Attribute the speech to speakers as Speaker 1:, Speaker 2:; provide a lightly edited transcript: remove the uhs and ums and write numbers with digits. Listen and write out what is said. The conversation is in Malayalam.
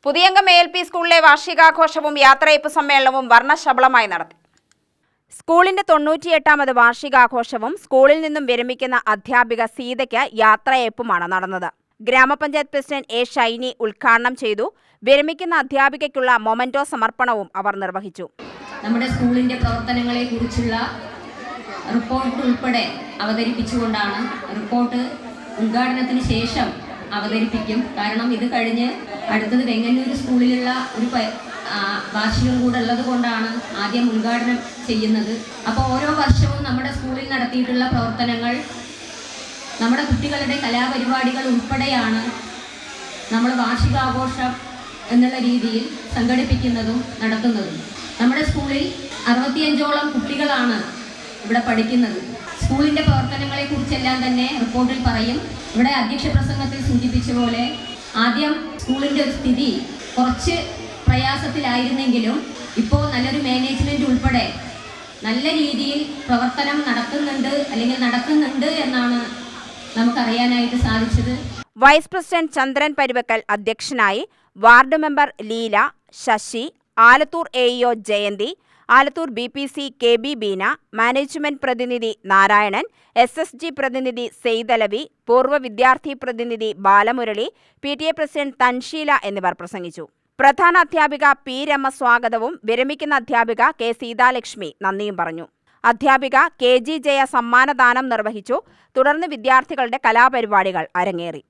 Speaker 1: പുതിയംഗം ALP സ്കൂളിലെ വാർഷികാഘോഷവും യാത്രയയപ്പ് സമ്മേളനവും വർണ്ണശബളമായി നടത്തി. സ്കൂളിന്റെ 98ാമത് വാർഷികാഘോഷവും സ്കൂളിൽ നിന്നും വിരമിക്കുന്ന അധ്യാപിക സീതയ്ക്ക് യാത്രയയപ്പുമാണ് നടന്നത്. ഗ്രാമപഞ്ചായത്ത് പ്രസിഡന്റ് A. ഷൈനി ഉദ്ഘാടനം ചെയ്തു. വിരമിക്കുന്ന അധ്യാപികയ്ക്കുള്ള മൊമെന്റോ സമർപ്പണവും അവർ നിർവഹിച്ചു.
Speaker 2: നമ്മുടെ സ്കൂളിന്റെ പ്രവർത്തനങ്ങളെ കുറിച്ചുള്ള റിപ്പോർട്ട് ഉൾപ്പെടെ അവതരിപ്പിച്ചുകൊണ്ടാണ് റിപ്പോർട്ട് ഉദ്ഘാടനത്തിന് ശേഷം അവതരിപ്പിക്കും. കാരണം ഇത് കഴിഞ്ഞ് അടുത്തത് വെങ്ങന്നൂർ സ്കൂളിലുള്ള ഒരു വാർഷികം കൂടെ ഉള്ളത് കൊണ്ടാണ് ആദ്യം ഉദ്ഘാടനം ചെയ്യുന്നത്. അപ്പോൾ ഓരോ വർഷവും നമ്മുടെ സ്കൂളിൽ നടത്തിയിട്ടുള്ള പ്രവർത്തനങ്ങൾ, നമ്മുടെ കുട്ടികളുടെ കലാപരിപാടികൾ ഉൾപ്പെടെയാണ് നമ്മൾ വാർഷികാഘോഷം എന്നുള്ള രീതിയിൽ സംഘടിപ്പിക്കുന്നതും നടത്തുന്നതും. നമ്മുടെ സ്കൂളിൽ 65ഓളം കുട്ടികളാണ് ഇവിടെ പഠിക്കുന്നത്. സ്കൂളിൻ്റെ പ്രവർത്തനങ്ങളെ കുറിച്ചെല്ലാം തന്നെ റിപ്പോർട്ടിൽ പറയും. ഇവിടെ അധ്യക്ഷ പ്രസംഗത്തിൽ സൂചിപ്പിച്ച പോലെ ആദ്യം സ്കൂളിൻ്റെ ഒരു സ്ഥിതി കുറച്ച് പ്രയാസത്തിലായിരുന്നെങ്കിലും ഇപ്പോൾ നല്ലൊരു മാനേജ്മെൻറ്റ് ഉൾപ്പെടെ നല്ല രീതിയിൽ പ്രവർത്തനം നടക്കുന്നുണ്ട് എന്നാണ് നമുക്കറിയാനായിട്ട് സാധിച്ചത്.
Speaker 1: വൈസ് പ്രസിഡന്റ് ചന്ദ്രൻ പരുവക്കൽ അധ്യക്ഷനായി. Ward member Leela, Sasi, Alathur AEO Jayanthi, Alathur BPC KB Beena, management പ്രതിനിധി നാരായണൻ, SSG പ്രതിനിധി സെയ്തലവി, പൂർവ്വ വിദ്യാർത്ഥി പ്രതിനിധി ബാലമുരളി, PTA പ്രസിഡന്റ് തൻഷീല എന്നിവർ പ്രസംഗിച്ചു. പ്രധാന അധ്യാപിക P. രമ സ്വാഗതവും വിരമിക്കുന്ന അധ്യാപിക K. സീതാലക്ഷ്മി നന്ദിയും പറഞ്ഞു. അധ്യാപിക KG ജയ സമ്മാനദാനം നിർവഹിച്ചു. തുടർന്ന് വിദ്യാർത്ഥികളുടെ കലാപരിപാടികൾ അരങ്ങേറി.